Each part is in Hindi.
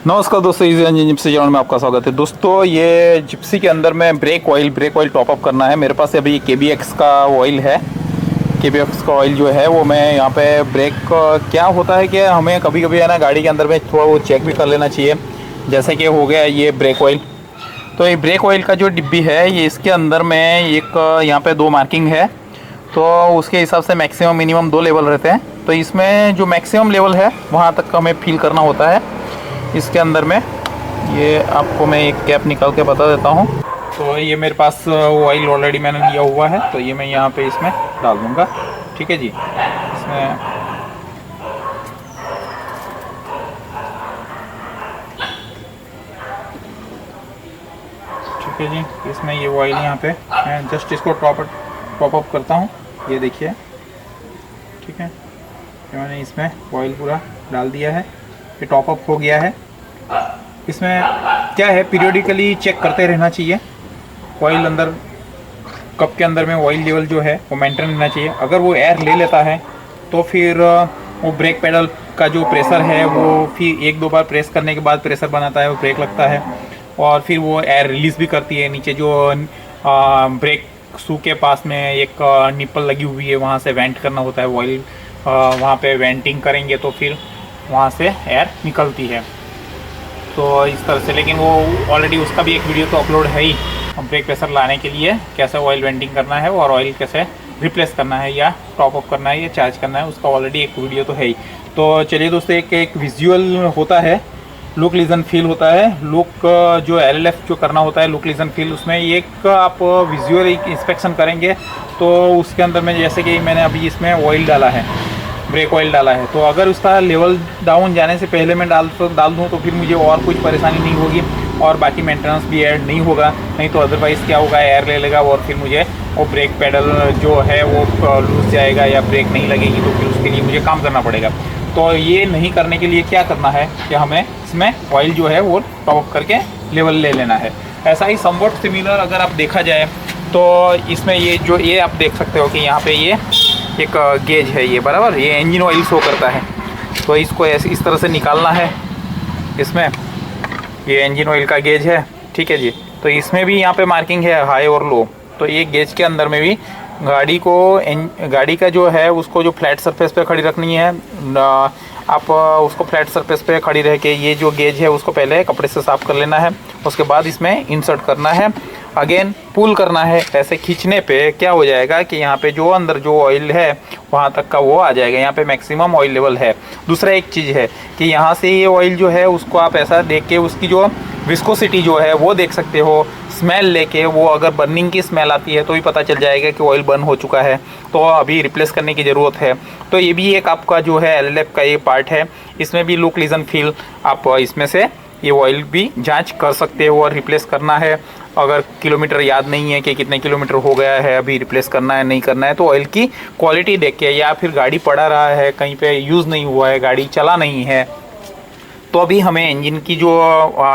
नमस्कार दोस्तों, इजी इंजन जिप्सी चैनल में आपका स्वागत है। दोस्तों ये जिप्सी के अंदर में ब्रेक ऑयल टॉपअप करना है। मेरे पास अभी KBX का ऑयल है। KBX का ऑयल जो है वो मैं यहाँ पे ब्रेक क्या होता है कि हमें कभी कभी है ना गाड़ी के अंदर में थोड़ा वो चेक भी कर लेना चाहिए। जैसे कि हो गया ये ब्रेक ऑयल। तो ये ब्रेक ऑयल का जो डिब्बी है ये इसके अंदर में एक यहाँ पे 2 मार्किंग है। तो उसके हिसाब से मैक्सिमम मिनिमम 2 लेवल रहते हैं। तो इसमें जो मैक्सिमम लेवल है वहाँ तक हमें फील करना होता है। इसके अंदर में ये आपको मैं एक कैप निकाल के बता देता हूँ। तो ये मेरे पास ऑयल ऑलरेडी मैंने लिया हुआ है, तो ये मैं यहाँ पे इसमें डाल दूँगा। ठीक है जी। इसमें ठीक है जी, इसमें ये ऑयल यहाँ पे मैं जस्ट इसको टॉप अप करता हूँ। ये देखिए, ठीक है, ये मैंने इसमें ऑयल पूरा डाल दिया है। ये टॉप अप हो गया है। इसमें क्या है, पीरियोडिकली चेक करते रहना चाहिए। ऑयल अंदर कप के अंदर में ऑयल लेवल जो है वो मेंटेन रहना चाहिए। अगर वो एयर ले लेता है तो फिर वो ब्रेक पेडल का जो प्रेशर है वो फिर 1-2 बार प्रेस करने के बाद प्रेशर बनाता है, वो ब्रेक लगता है और फिर वो एयर रिलीज़ भी करती है। नीचे जो ब्रेक शू के पास में एक निप्पल लगी हुई है, वहाँ से वेंट करना होता है ऑयल। वहाँ पे वेंटिंग करेंगे तो फिर वहाँ से एयर निकलती है। तो इस तरह से, लेकिन वो ऑलरेडी उसका भी एक वीडियो तो अपलोड है ही, ब्रेक प्रेशर लाने के लिए कैसे ऑयल वेंटिंग करना है और ऑयल कैसे रिप्लेस करना है या टॉप अप करना है या चार्ज करना है, उसका ऑलरेडी एक वीडियो तो है ही। तो चलिए दोस्तों, एक विजुअल होता है, लुक लीजन फील होता है। लुक जो LLF जो करना होता है, लुक लीजन फील, उसमें एक आप विजुअल इंस्पेक्शन करेंगे तो उसके अंदर में जैसे कि मैंने अभी इसमें ऑयल डाला है, ब्रेक ऑयल डाला है, तो अगर उसका लेवल डाउन जाने से पहले मैं डाल दूँ तो फिर मुझे और कुछ परेशानी नहीं होगी और बाकी मेंटेनेंस भी ऐड नहीं होगा। नहीं तो अदरवाइज़ क्या होगा, एयर ले लेगा और फिर मुझे वो ब्रेक पेडल जो है वो लूज जाएगा या ब्रेक नहीं लगेगी, तो फिर उसके लिए मुझे काम करना पड़ेगा। तो ये नहीं करने के लिए क्या करना है कि हमें इसमें ऑयल जो है वो टॉप करके लेवल ले लेना है। ऐसा ही समवट सिमिलर अगर आप देखा जाए तो इसमें ये आप देख सकते हो कि यहाँ पे ये एक गेज है, ये बराबर ये इंजन ऑयल शो करता है। तो इसको ऐसे इस तरह से निकालना है। इसमें ये इंजन ऑयल का गेज है, ठीक है जी। तो इसमें भी यहाँ पे मार्किंग है हाई और लो। तो ये गेज के अंदर में भी गाड़ी का जो है उसको जो फ्लैट सरफेस पे खड़ी रखनी है। आप उसको फ्लैट सरफेस पे खड़ी रह के ये जो गेज है उसको पहले कपड़े से साफ़ कर लेना है। उसके बाद इसमें इंसर्ट करना है, अगेन पुल करना है। ऐसे खींचने पे क्या हो जाएगा कि यहाँ पे जो अंदर जो ऑयल है वहाँ तक का वो आ जाएगा। यहाँ पे मैक्सिमम ऑयल लेवल है। दूसरा एक चीज़ है कि यहाँ से ये ऑयल जो है उसको आप ऐसा देख के उसकी जो विस्कोसिटी जो है वो देख सकते हो। स्मेल लेके वो अगर बर्निंग की स्मेल आती है तो भी पता चल जाएगा कि ऑयल बर्न हो चुका है, तो अभी रिप्लेस करने की ज़रूरत है। तो ये भी एक आपका जो है LLF का ये पार्ट है। इसमें भी लुक लीजन फील आप इसमें से ये ऑयल भी जांच कर सकते हो और रिप्लेस करना है। अगर किलोमीटर याद नहीं है कि कितने किलोमीटर हो गया है, अभी रिप्लेस करना है नहीं करना है, तो ऑयल की क्वालिटी देख के, या फिर गाड़ी पड़ा रहा है कहीं पे यूज़ नहीं हुआ है, गाड़ी चला नहीं है, तो अभी हमें इंजन की जो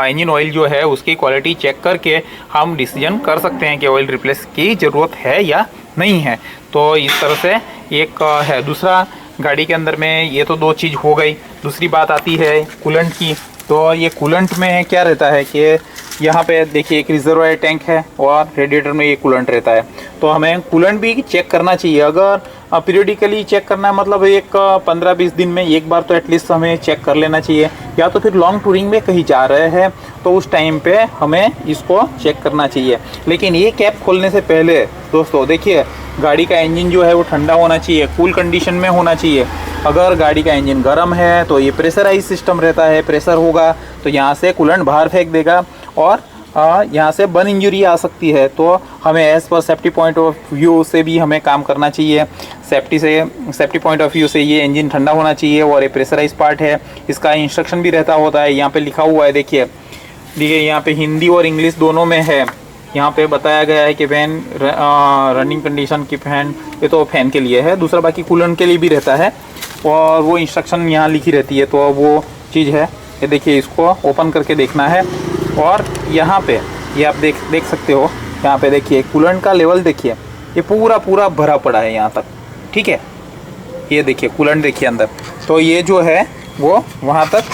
इंजन ऑयल जो है उसकी क्वालिटी चेक करके हम डिसीजन कर सकते हैं कि ऑयल रिप्लेस की ज़रूरत है या नहीं है। तो इस तरह से एक है। दूसरा, गाड़ी के अंदर में ये तो 2 चीज़ हो गई। दूसरी बात आती है कूलेंट की। तो ये कूलेंट में क्या रहता है कि यहाँ पे देखिए एक रिजर्वायर टैंक है और रेडिएटर में ये कूलेंट रहता है। तो हमें कूलेंट भी चेक करना चाहिए। अगर पीरियडिकली चेक करना है, मतलब एक 15-20 दिन में एक बार तो एटलीस्ट हमें चेक कर लेना चाहिए। या तो फिर लॉन्ग टूरिंग में कहीं जा रहे हैं तो उस टाइम पे हमें इसको चेक करना चाहिए। लेकिन ये कैप खोलने से पहले दोस्तों देखिए, गाड़ी का इंजन जो है वो ठंडा होना चाहिए, कूल कंडीशन में होना चाहिए। अगर गाड़ी का इंजन गर्म है तो ये प्रेशराइज सिस्टम रहता है, प्रेशर होगा तो यहाँ से कूलेंट बाहर फेंक देगा और यहाँ से बर्न इंजरी आ सकती है। तो हमें as per safety point of view से भी हमें काम करना चाहिए। सेफ्टी पॉइंट ऑफ व्यू से ये इंजन ठंडा होना चाहिए और ये प्रेशराइज पार्ट है। इसका इंस्ट्रक्शन भी रहता होता है, यहाँ पे लिखा हुआ है, देखिए यहाँ पे हिंदी और इंग्लिश दोनों में है। यहाँ पे बताया गया है कि फैन रनिंग कंडीशन की फैन, ये तो फैन के लिए है, दूसरा बाकी कूलेंट के लिए भी रहता है और वो इंस्ट्रक्शन यहाँ लिखी रहती है। तो वो चीज़ है, ये देखिए, इसको ओपन करके देखना है। और यहाँ पे ये आप देख सकते हो, यहाँ पे देखिए कूलेंट का लेवल देखिए, ये पूरा भरा पड़ा है यहाँ तक, ठीक है। ये देखिए कूलेंट देखिए अंदर, तो ये जो है वो वहाँ तक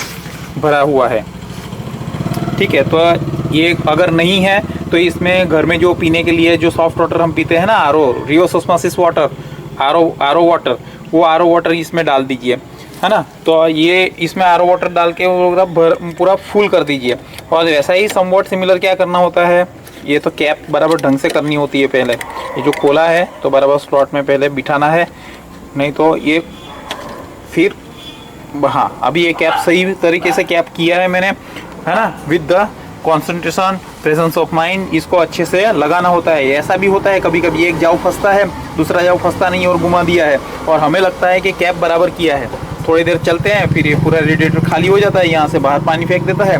भरा हुआ है। ठीक है। तो ये अगर नहीं है तो इसमें घर में जो पीने के लिए जो सॉफ्ट वाटर हम पीते हैं ना, RO, reverse osmosis water, RO water, वो आरओ वाटर इसमें डाल दीजिए, है ना। तो ये इसमें आरओ वाटर डाल के पूरा फुल कर दीजिए। और वैसा ही समवॉट सिमिलर क्या करना होता है, ये तो कैप बराबर ढंग से करनी होती है पहले। ये जो खोला है तो बराबर स्लॉट में पहले बिठाना है, नहीं तो ये फिर, हाँ अभी ये कैप सही तरीके से कैप किया है मैंने, है ना, with the concentration, presence of mind. इसको अच्छे से लगाना होता है। ऐसा भी होता है कभी कभी एक जाव फंसता है, दूसरा जाव फंसता नहीं और घुमा दिया है, और हमें लगता है कि कैप बराबर किया है। थोड़ी देर चलते हैं फिर ये पूरा रेडिएटर खाली हो जाता है, यहाँ से बाहर पानी फेंक देता है,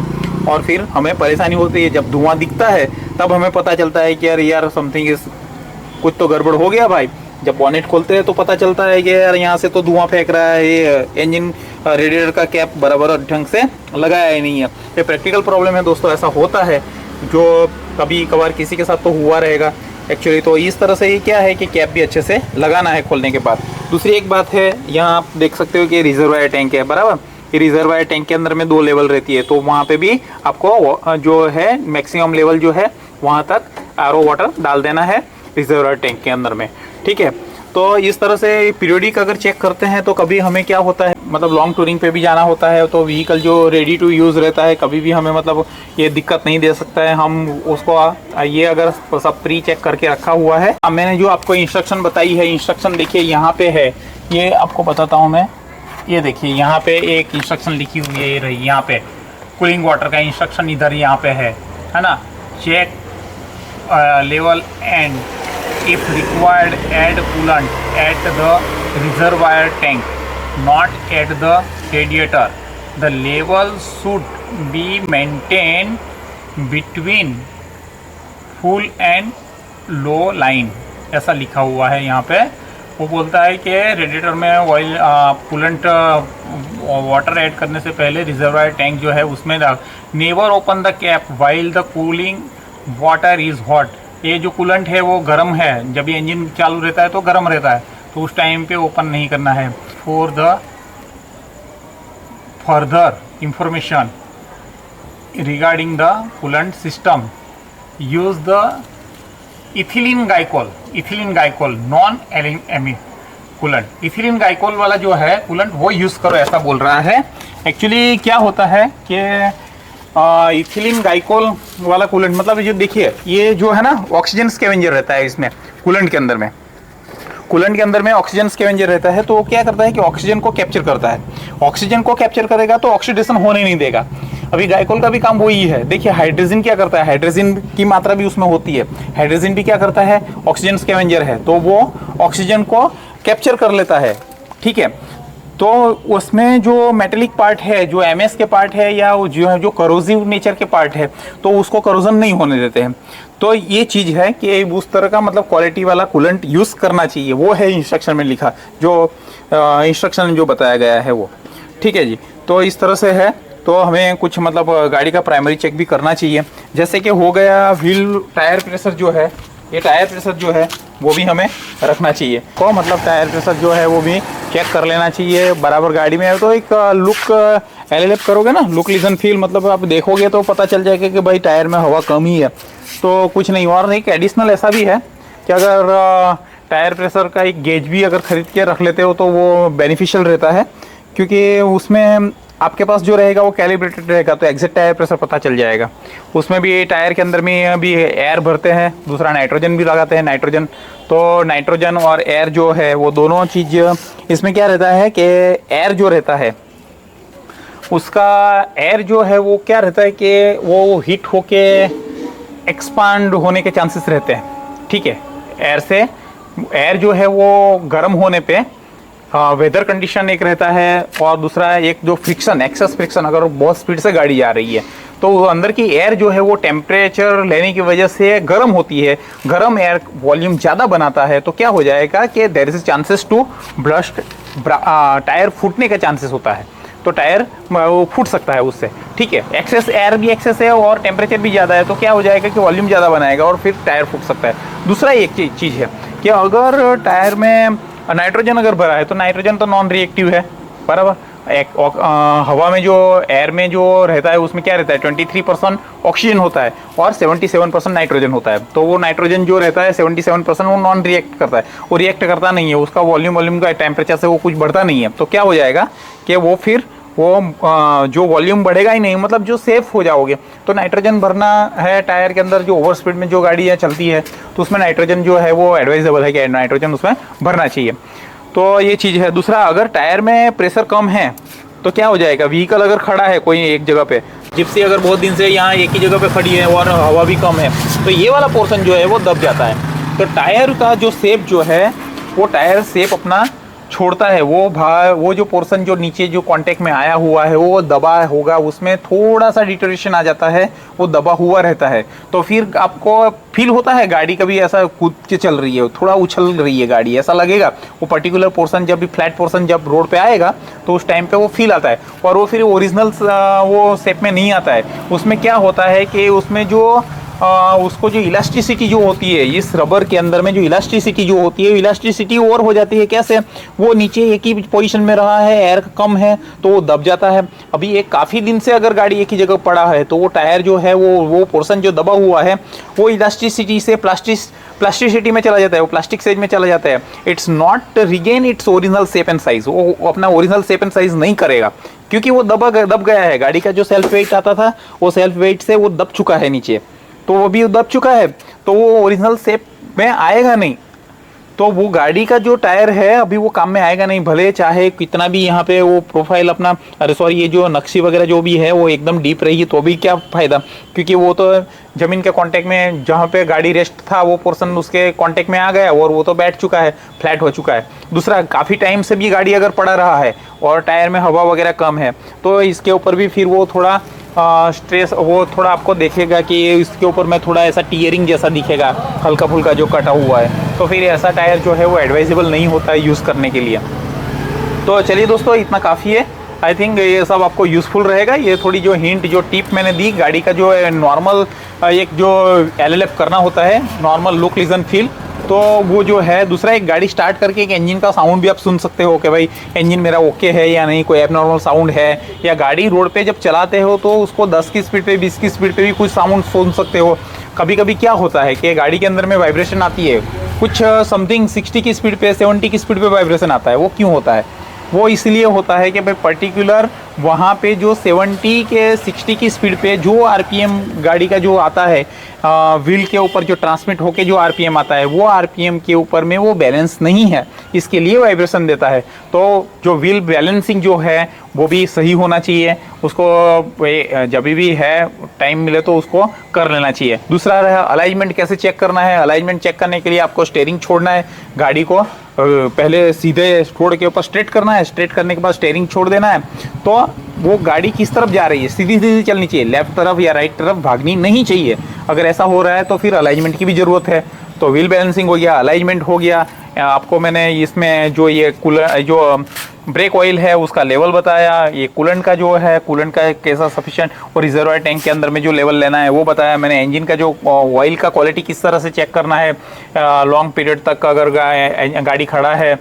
और फिर हमें परेशानी होती है। जब धुआं दिखता है तब हमें पता चलता है कि यार समथिंग इज, कुछ तो गड़बड़ हो गया भाई। जब बॉनेट खोलते हैं तो पता चलता है कि यार यहाँ से तो धुआं फेंक रहा है, ये इंजन रेडिएटर का कैप बराबर ढंग से लगाया ही नहीं है। ये प्रैक्टिकल प्रॉब्लम है दोस्तों, ऐसा होता है, जो कभी कभार किसी के साथ तो हुआ रहेगा एक्चुअली। तो इस तरह से ये क्या है कि कैप भी अच्छे से लगाना है खोलने के बाद। दूसरी एक बात है, यहाँ आप देख सकते हो कि रिजर्वायर टैंक है बराबर। ये रिजर्वायर टैंक के अंदर में 2 लेवल रहती है, तो वहाँ पे भी आपको जो है मैक्सिमम लेवल जो है वहाँ तक आरओ वाटर डाल देना है रिजर्वायर टैंक के अंदर में, ठीक है। तो इस तरह से पीरियोडिक अगर चेक करते हैं तो कभी हमें क्या होता है, मतलब लॉन्ग टूरिंग पे भी जाना होता है, तो व्हीकल जो रेडी टू यूज़ रहता है कभी भी हमें मतलब ये दिक्कत नहीं दे सकता है। हम उसको ये अगर सब प्री चेक करके रखा हुआ है। अब मैंने जो आपको इंस्ट्रक्शन बताई है, इंस्ट्रक्शन देखिए यहाँ पे है, ये आपको बताता हूँ मैं। ये देखिए यहाँ पे एक इंस्ट्रक्शन लिखी हुई है, ये रही यहाँ पे, कूलिंग वाटर का इंस्ट्रक्शन इधर यहाँ पे है ना। Check level and if required add coolant at the reservoir tank, not at the radiator. The level should be maintained between full and low line, ऐसा लिखा हुआ है यहाँ पे। वो बोलता है कि रेडिएटर में ऑयल कूलेंट वाटर ऐड करने से पहले रिजर्वायर टैंक जो है उसमें never open the cap while the cooling water is hot. ये जो कूलेंट है वो गर्म है, जब ये इंजन चालू रहता है तो गर्म रहता है, तो उस टाइम पे ओपन नहीं करना है। For the further information regarding the coolant system use the ethylene glycol non amine coolant. Ethylene glycol वाला जो है कूलेंट वो यूज़ करो, ऐसा बोल रहा है। एक्चुअली क्या होता है कि इथिलीन गाइकोल वाला कूलेंट मतलब ये देखिए, ये जो है ना ऑक्सीजन स्कैवेंजर रहता है इसमें, कूलेंट के अंदर में ऑक्सीजन स्कैवेंजर रहता है। तो वो क्या करता है कि ऑक्सीजन को कैप्चर करता है। ऑक्सीजन को कैप्चर करेगा तो ऑक्सीडेशन होने नहीं देगा। अभी गाइकोल का भी काम वही है। देखिए हाइड्रोजन क्या करता है, हाइड्रोजन की मात्रा भी उसमें होती है। हाइड्रोजन भी क्या करता है, ऑक्सीजन स्कैवेंजर है, तो वो ऑक्सीजन को कैप्चर कर लेता है, ठीक है। तो उसमें जो मेटेलिक पार्ट है, जो एमएस के पार्ट है, या जो करोजिव नेचर के पार्ट है, तो उसको करोजन नहीं होने देते हैं। तो ये चीज़ है कि उस तरह का मतलब क्वालिटी वाला कूलेंट यूज़ करना चाहिए, वो है इंस्ट्रक्शन में लिखा, जो इंस्ट्रक्शन जो बताया गया है वो, ठीक है जी। तो इस तरह से है। तो हमें कुछ मतलब गाड़ी का प्राइमरी चेक भी करना चाहिए, जैसे कि हो गया व्हील टायर प्रेशर जो है, ये टायर प्रेशर जो है वो भी हमें रखना चाहिए। तो मतलब टायर प्रेशर जो है वो भी चेक कर लेना चाहिए बराबर गाड़ी में। तो एक लुक एलएलएफ करोगे ना, लुक लिसन फील, मतलब आप देखोगे तो पता चल जाएगा कि भाई टायर में हवा कम ही है, तो कुछ नहीं। और एक एडिशनल ऐसा भी है कि अगर टायर प्रेशर का एक गेज भी अगर ख़रीद के रख लेते हो तो वो बेनिफिशियल रहता है, क्योंकि उसमें आपके पास जो रहेगा वो कैलिब्रेटेड रहेगा, तो एग्जैक्ट टायर प्रेशर पता चल जाएगा। उसमें भी टायर के अंदर में भी एयर भरते हैं, दूसरा नाइट्रोजन भी लगाते हैं, नाइट्रोजन। तो नाइट्रोजन और एयर जो है वो दोनों चीज़ इसमें क्या रहता है कि एयर जो रहता है उसका, एयर जो है वो क्या रहता है कि वो हीट होके एक्सपांड होने के चांसेस रहते हैं, ठीक है। एयर जो है वो गर्म होने पे वेदर कंडीशन एक रहता है, और दूसरा एक जो फ्रिक्शन, एक्सेस फ्रिक्शन, अगर बहुत स्पीड से गाड़ी जा रही है तो अंदर की एयर जो है वो टेम्परेचर लेने की वजह से गर्म होती है। गर्म एयर वॉल्यूम ज़्यादा बनाता है, तो क्या हो जाएगा कि there is chances to burst, tyre फूटने का चांसेस होता है, तो टायर वो फूट सकता है उससे, ठीक है। एक्सेस एयर भी एक्सेस है और टेम्परेचर भी ज़्यादा है, तो क्या हो जाएगा कि वॉल्यूम ज़्यादा बनाएगा और फिर टायर फूट सकता है। दूसरा एक चीज़ है कि अगर टायर में नाइट्रोजन अगर भरा है, तो नाइट्रोजन तो नॉन रिएक्टिव है बराबर, हवा में जो एयर में जो रहता है उसमें क्या रहता है 23% ऑक्सीजन होता है और 77% नाइट्रोजन होता है। तो वो नाइट्रोजन जो रहता है 77% वो नॉन रिएक्ट करता है, वो रिएक्ट करता नहीं है, उसका वॉल्यूम का टेम्परेचर से वो कुछ बढ़ता नहीं है। तो क्या हो जाएगा कि वो फिर वो जो वॉल्यूम बढ़ेगा ही नहीं, मतलब जो सेफ हो जाओगे। तो नाइट्रोजन भरना है टायर के अंदर, जो ओवर स्पीड में जो गाड़ियाँ चलती है तो उसमें नाइट्रोजन जो है वो एडवाइजेबल है कि नाइट्रोजन उसमें भरना चाहिए। तो ये चीज़ है। दूसरा, अगर टायर में प्रेशर कम है तो क्या हो जाएगा, व्हीकल अगर खड़ा है कोई एक जगह पे, जिप्सी अगर बहुत दिन से यहाँ एक ही जगह पे खड़ी है और हवा भी कम है, तो ये वाला पोर्शन जो है वो दब जाता है। तो टायर का जो शेप जो है वो टायर शेप अपना छोड़ता है, वो जो पोर्शन जो नीचे जो कांटेक्ट में आया हुआ है वो दबा होगा, उसमें थोड़ा सा डिटोरेशन आ जाता है, वो दबा हुआ रहता है। तो फिर आपको फील होता है गाड़ी कभी ऐसा कूद के चल रही है, थोड़ा उछल रही है गाड़ी, ऐसा लगेगा। वो पर्टिकुलर पोर्शन जब भी फ्लैट पोर्शन जब रोड पे आएगा तो उस टाइम पे वो फील आता है, और वो फिर ओरिजिनल वो शेप में नहीं आता है। उसमें क्या होता है कि उसमें जो उसको जो इलास्टिसिटी जो होती है, इस रबर के अंदर में जो इलास्टिसिटी जो होती है, इलास्टिसिटी और हो जाती है। कैसे, वो नीचे एक ही पोजीशन में रहा है, एयर कम है तो वो दब जाता है। अभी एक काफ़ी दिन से अगर गाड़ी एक ही जगह पड़ा है तो वो टायर जो है वो पोर्शन जो दबा हुआ है वो इलास्टिसिटी से प्लास्टिसिटी में चला जाता है, वो प्लास्टिक साइज में चला जाता है। It's not regain its original shape and size, वो अपना ओरिजिनल शेप एंड साइज नहीं करेगा, क्योंकि वो दब गया है। गाड़ी का जो सेल्फ वेट आता था वो सेल्फ वेट से वो दब चुका है नीचे, तो वो भी दब चुका है, तो वो ओरिजिनल शेप में आएगा नहीं। तो वो गाड़ी का जो टायर है अभी वो काम में आएगा नहीं, भले चाहे कितना भी यहाँ पे वो प्रोफाइल अपना, अरे सॉरी, ये जो नक्शी वगैरह जो भी है वो एकदम डीप रहेगी तो भी क्या फ़ायदा, क्योंकि वो तो ज़मीन के कांटेक्ट में, जहाँ पे गाड़ी रेस्ट था वो पोर्शन उसके कांटेक्ट में आ गया और वो तो बैठ चुका है, फ्लैट हो चुका है। दूसरा, काफ़ी टाइम से भी गाड़ी अगर पड़ा रहा है और टायर में हवा वगैरह कम है तो इसके ऊपर भी फिर वो थोड़ा स्ट्रेस, वो थोड़ा आपको देखेगा कि इसके ऊपर में थोड़ा ऐसा टीयरिंग जैसा दिखेगा, हल्का फुल्का जो कटा हुआ है। तो फिर ऐसा टायर जो है वो एडवाइजेबल नहीं होता है यूज़ करने के लिए। तो चलिए दोस्तों, इतना काफ़ी है। आई थिंक ये सब आपको यूज़फुल रहेगा। ये थोड़ी जो हिंट, जो टिप मैंने दी, गाड़ी का जो नॉर्मल एक जो LLF करना होता है, नॉर्मल लुक लिजन फील, तो वो जो है। दूसरा, एक गाड़ी स्टार्ट करके एक इंजन का साउंड भी आप सुन सकते हो कि भाई इंजन मेरा ओके है या नहीं, कोई एबनॉर्मल साउंड है। या गाड़ी रोड पे जब चलाते हो तो उसको 10 की स्पीड पे, 20 की स्पीड पे भी कुछ साउंड सुन सकते हो। कभी कभी क्या होता है कि गाड़ी के अंदर में वाइब्रेशन आती है, कुछ समथिंग 60 की स्पीड पे, 70 की स्पीड पे वाइब्रेशन आता है। वो क्यों होता है? वो इसलिए होता है कि भाई पर्टिकुलर वहाँ पे जो 70 के 60 की स्पीड पे जो RPM गाड़ी का जो आता है, व्हील के ऊपर जो ट्रांसमिट होके जो RPM आता है, वो RPM के ऊपर में वो बैलेंस नहीं है, इसके लिए वाइब्रेशन देता है। तो जो व्हील बैलेंसिंग जो है वो भी सही होना चाहिए, उसको जब भी है टाइम मिले तो उसको कर लेना चाहिए। दूसरा रहा अलाइनमेंट, कैसे चेक करना है। अलाइनमेंट चेक करने के लिए आपको स्टीयरिंग छोड़ना है, गाड़ी को पहले सीधे रोड के ऊपर स्ट्रेट करना है, स्ट्रेट करने के बाद स्टीयरिंग छोड़ देना है। तो वो गाड़ी किस तरफ जा रही है, सीधी सीधी चलनी चाहिए, लेफ्ट तरफ या राइट तरफ भागनी नहीं चाहिए। अगर ऐसा हो रहा है तो फिर अलाइनमेंट की भी ज़रूरत है। तो व्हील बैलेंसिंग हो गया, अलाइनमेंट हो गया, आपको मैंने इसमें जो ये कूलर, जो ब्रेक ऑयल है उसका लेवल बताया, ये कूलेंट का जो है, कूलेंट का कैसा सफिशिएंट, और रिजर्वायर टैंक के अंदर में जो लेवल लेना है वो बताया मैंने। इंजन का जो ऑयल का क्वालिटी किस तरह से चेक करना है, लॉन्ग पीरियड तक अगर गाड़ी खड़ा है,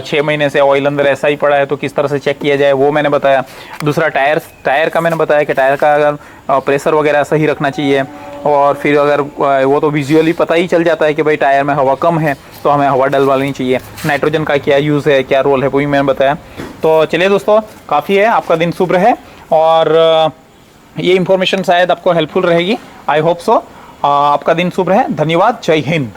6 महीने से ऑयल अंदर ऐसा ही पड़ा है तो किस तरह से चेक किया जाए वो मैंने बताया। दूसरा, टायर का मैंने बताया कि टायर का अगर प्रेशर वगैरह सही रखना चाहिए। और फिर अगर वो तो विजुअली पता ही चल जाता है कि भाई टायर में हवा कम है तो हमें हवा डलवानी चाहिए। नाइट्रोजन का क्या यूज़ है, क्या रोल है, वो भी मैंने बताया। तो चलिए दोस्तों, काफ़ी है। आपका दिन शुभ रहे और ये इन्फॉर्मेशन शायद आपको हेल्पफुल रहेगी। I hope so. आपका दिन शुभ रहे। धन्यवाद। जय हिंद।